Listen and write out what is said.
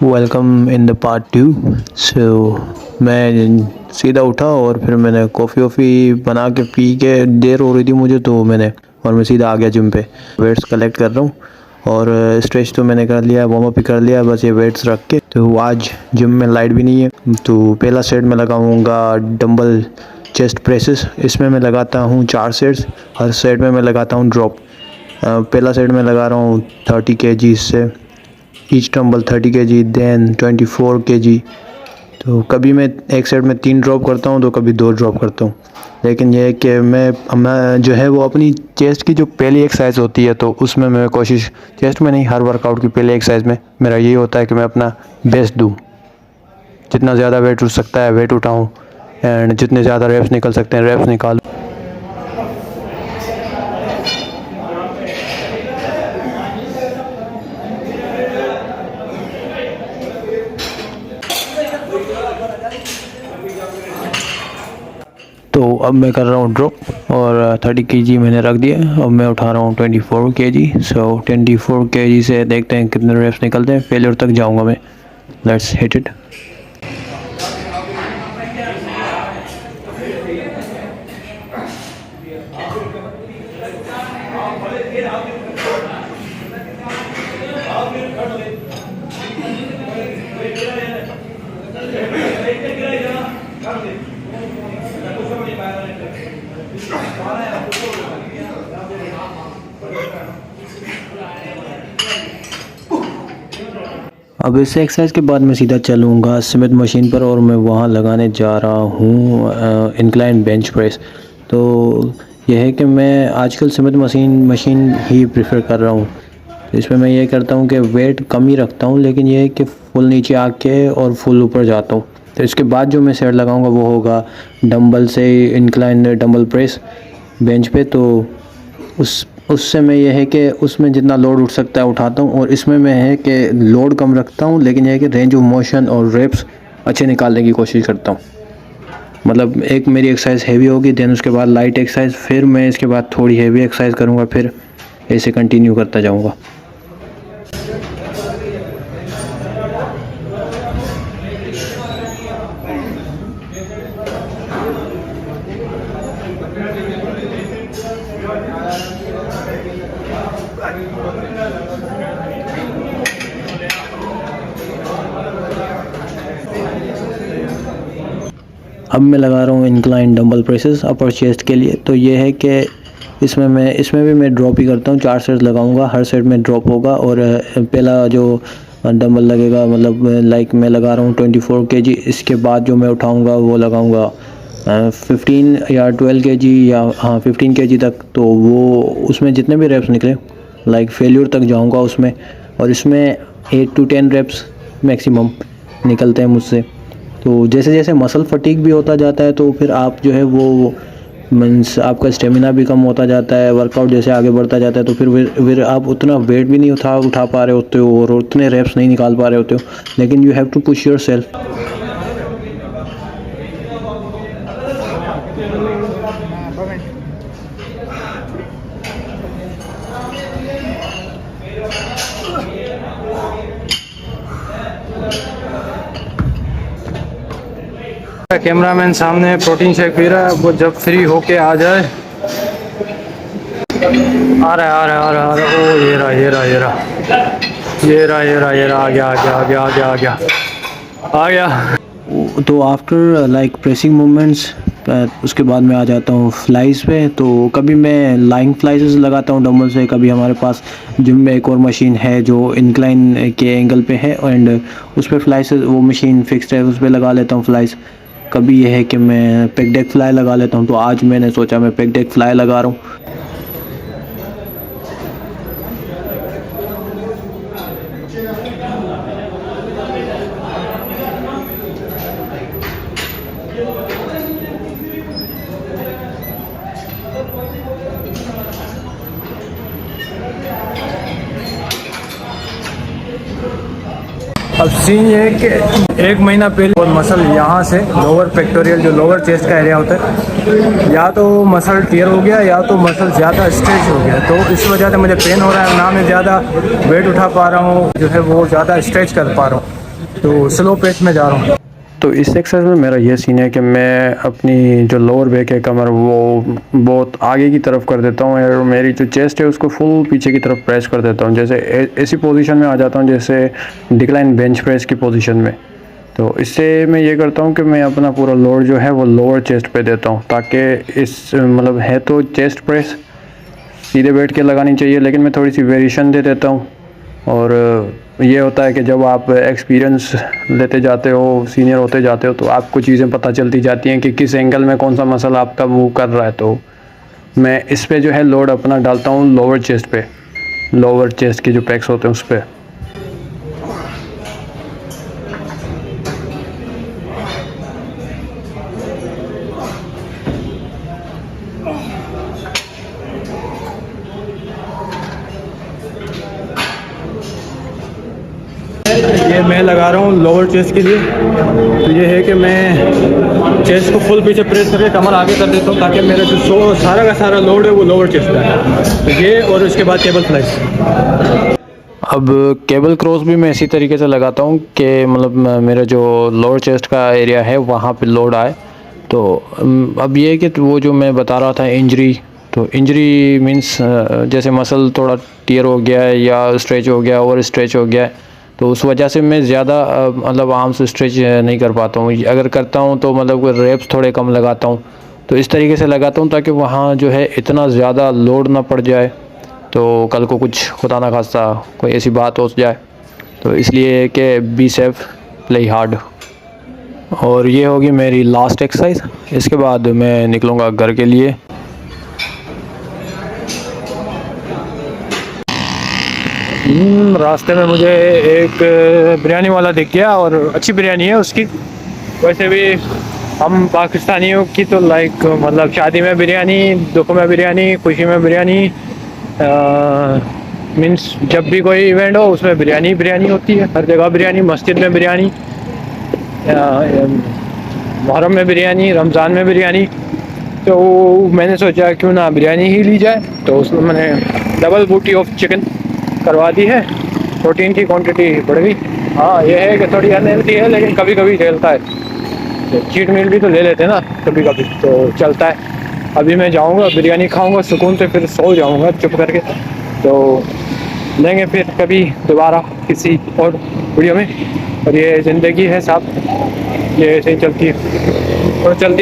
Welcome in the part 2। मैं सीधा उठा और फिर मैंने कॉफ़ी वॉफ़ी बना के पी के देर हो रही थी मुझे, तो मैं सीधा आ गया जिम पे। वेट्स कलेक्ट कर रहा हूँ और स्ट्रेच तो मैंने कर लिया, वार्म अप भी कर लिया, बस ये वेट्स रख के। तो आज जिम में लाइट भी नहीं है, तो पहला सेट में लगाऊंगा डंबल चेस्ट प्रेसेस। इसमें मैं लगाता हूँ 4 सेट्स, हर सेट में मैं लगाता हूँ ड्रॉप। पहला सेट में लगा रहा हूँ 30 kg से, each dumbbell 30 kg, then 24 kg। तो कभी मैं एक सेट में 3 ड्रॉप करता हूँ तो कभी 2 ड्रॉप करता हूँ। लेकिन यह है कि मैं जो है वो अपनी चेस्ट की जो पहली एक्सरसाइज होती है तो उसमें मैं कोशिश, चेस्ट में नहीं, हर वर्कआउट की पहली एक्सरसाइज में मेरा यही होता है कि मैं अपना बेस्ट दूँ। जितना ज़्यादा वेट उठ सकता है वेट उठाऊँ, एंड जितने ज़्यादा रेप्स निकल सकते हैं रेप्स निकालूँ। तो अब मैं कर रहा हूँ ड्रॉप और 30 kg मैंने रख दिया। अब मैं उठा रहा हूँ 24 kg। सो 24 kg से देखते हैं कितने रेप्स निकलते हैं। फेलियर तक जाऊँगा मैं। Let's hit it. अब इस एक्सरसाइज के बाद मैं सीधा चलूँगा स्मिथ मशीन पर और मैं वहाँ लगाने जा रहा हूँ इंक्लाइन बेंच प्रेस। तो यह है कि मैं आजकल स्मिथ मशीन ही प्रेफर कर रहा हूँ। इसमें मैं ये करता हूँ कि वेट कम ही रखता हूँ, लेकिन यह है कि फुल नीचे आके और फुल ऊपर जाता हूँ। तो इसके बाद जो मैं सेट लगाऊंगा वो होगा डंबल से इंक्लाइन डंबल प्रेस बेंच पे। तो उससे मैं ये है कि उसमें जितना लोड उठ सकता है उठाता हूँ, और इसमें मैं है कि लोड कम रखता हूँ, लेकिन यह है कि रेंज ऑफ मोशन और रेप्स अच्छे निकालने की कोशिश करता हूँ। मतलब एक मेरी एक्सरसाइज हैवी होगी, देन उसके बाद लाइट एक्सरसाइज, फिर मैं इसके बाद थोड़ी हैवी एक्सरसाइज करूँगा, फिर ऐसे कंटिन्यू करता जाऊँगा। अब मैं लगा रहा हूँ इंक्लाइन डंबल प्रेसेस अपर चेस्ट के लिए। तो ये है कि इसमें भी मैं ड्रॉप ही करता हूँ। 4 सेट लगाऊंगा, हर सेट में ड्रॉप होगा। और पहला जो डंबल लगेगा, मतलब लाइक मैं लगा रहा हूँ 24 kg। इसके बाद जो मैं उठाऊंगा वो लगाऊंगा 15 या 12 kg, या हाँ 15 kg तक। तो वो उसमें जितने भी रेप्स निकले, लाइक फेल्यूर तक जाऊँगा उसमें। और इसमें 8 to 10 रेप्स मैक्सिमम निकलते हैं मुझसे। तो जैसे जैसे मसल फटीग भी होता जाता है तो फिर आप जो है वो मीन्स आपका स्टेमिना भी कम होता जाता है। वर्कआउट जैसे आगे बढ़ता जाता है तो फिर आप उतना वेट भी नहीं उठा पा रहे होते हो और उतने रेप्स नहीं निकाल पा रहे होते हो। लेकिन you have to push yourself. Cameraman सामने प्रोटीन शेक पी रहा है, वो जब फ्री होके आ जाए। आ रहा ओ ये रहा आ गया। तो आफ्टर लाइक प्रेसिंग मूवमेंट्स उसके बाद मैं आ जाता हूँ फ्लाइज पे। तो कभी मैं लाइंग फ्लाइज लगाता हूँ डंबल से, कभी हमारे पास जिम में एक और मशीन है जो इंक्लाइन के एंगल पे है, एंड उस पर फ्लाइज, वो मशीन फिक्स्ड है, उस पर लगा लेता हूँ फ्लाइज। कभी यह है कि मैं पेक डेक फ्लाई लगा लेता हूँ। तो आज मैंने सोचा मैं पेक डेक फ्लाई लगा रहा हूँ। अब सीन ये है कि 1 महीना पहले और मसल यहाँ से लोअर पेक्टोरियल, जो लोअर चेस्ट का एरिया होता है, या तो मसल टियर हो गया या तो मसल ज़्यादा स्ट्रेच हो गया। तो इस वजह से मुझे पेन हो रहा है, ना मैं ज़्यादा वेट उठा पा रहा हूँ, जो है वो ज़्यादा स्ट्रेच कर पा रहा हूँ। तो स्लो पेस में जा रहा हूँ। तो इस एक्सरसाइज में मेरा ये सीन है कि मैं अपनी जो लोअर बैक है कमर वो बहुत आगे की तरफ कर देता हूँ और मेरी जो चेस्ट है उसको फुल पीछे की तरफ प्रेस कर देता हूँ। जैसे ऐसी पोजीशन में आ जाता हूँ जैसे डिक्लाइन बेंच प्रेस की पोजीशन में। तो इससे मैं ये करता हूँ कि मैं अपना पूरा लोड जो है वो लोअर चेस्ट पे देता हूँ, ताकि इस मतलब है तो चेस्ट प्रेस सीधे बैठ के लगानी चाहिए, लेकिन मैं थोड़ी सी वेरिएशन दे देता हूँ। और ये होता है कि जब आप एक्सपीरियंस लेते जाते हो, सीनियर होते जाते हो, तो आपको चीज़ें पता चलती जाती हैं कि किस एंगल में कौन सा मसल आपका मूव कर रहा है। तो मैं इस पे जो है लोड अपना डालता हूँ लोअर चेस्ट पे, लोअर चेस्ट के जो पैक्स होते हैं उस पर। ये मैं लगा रहा हूँ लोअर चेस्ट के लिए। तो ये है कि मैं चेस्ट को फुल पीछे प्रेस करके कमर आगे कर देता हूँ, ताकि मेरा जो सारा का सारा लोड है वो लोअर चेस्ट का है। तो ये और उसके बाद टेबल फ्लैश। अब केबल क्रॉस भी मैं इसी तरीके से लगाता हूँ कि मतलब मेरा जो लोअर चेस्ट का एरिया है वहाँ पे लोड आए। तो अब ये है कि वो जो मैं बता रहा था इंजरी, तो इंजरी मींस जैसे मसल थोड़ा टियर हो गया है या स्ट्रेच हो गया, ओवर स्ट्रेच हो गया है, तो उस वजह से मैं ज़्यादा मतलब आर्म से स्ट्रेच नहीं कर पाता हूँ। अगर करता हूँ तो मतलब रेप्स थोड़े कम लगाता हूँ। तो इस तरीके से लगाता हूँ ताकि वहाँ जो है इतना ज़्यादा लोड ना पड़ जाए, तो कल को कुछ खुदा ना खास्ता कोई ऐसी बात हो जाए। तो इसलिए कि बी सेफ प्ले हार्ड। और ये होगी मेरी लास्ट एक्सरसाइज। इसके बाद मैं निकलूँगा घर के लिए। रास्ते में मुझे एक बिरयानी वाला दिख गया और अच्छी बिरयानी है उसकी। वैसे भी हम पाकिस्तानियों की तो लाइक मतलब शादी में बिरयानी, दुख में बिरयानी, खुशी में बिरयानी, मीन्स जब भी कोई इवेंट हो उसमें बिरयानी बिरयानी होती है। हर जगह बिरयानी, मस्जिद में बिरयानी, मुहर्रम में बिरयानी, रमज़ान में बिरयानी। तो मैंने सोचा क्यों ना बिरयानी ही ली जाए। तो उसमें मैंने डबल बूटी ऑफ चिकन करवा दी है। प्रोटीन की क्वांटिटी बढ़ गई। हाँ ये है कि थोड़ी अनहेल्थी है, लेकिन कभी कभी चलता है। तो चीट मील भी तो ले लेते हैं ना कभी कभी, तो चलता है। अभी मैं जाऊंगा बिरयानी खाऊंगा सुकून से, फिर सो जाऊंगा चुप करके। तो लेंगे फिर कभी दोबारा किसी और वीडियो में। और ये ज़िंदगी है साहब, ये ऐसे ही चलती है और चलती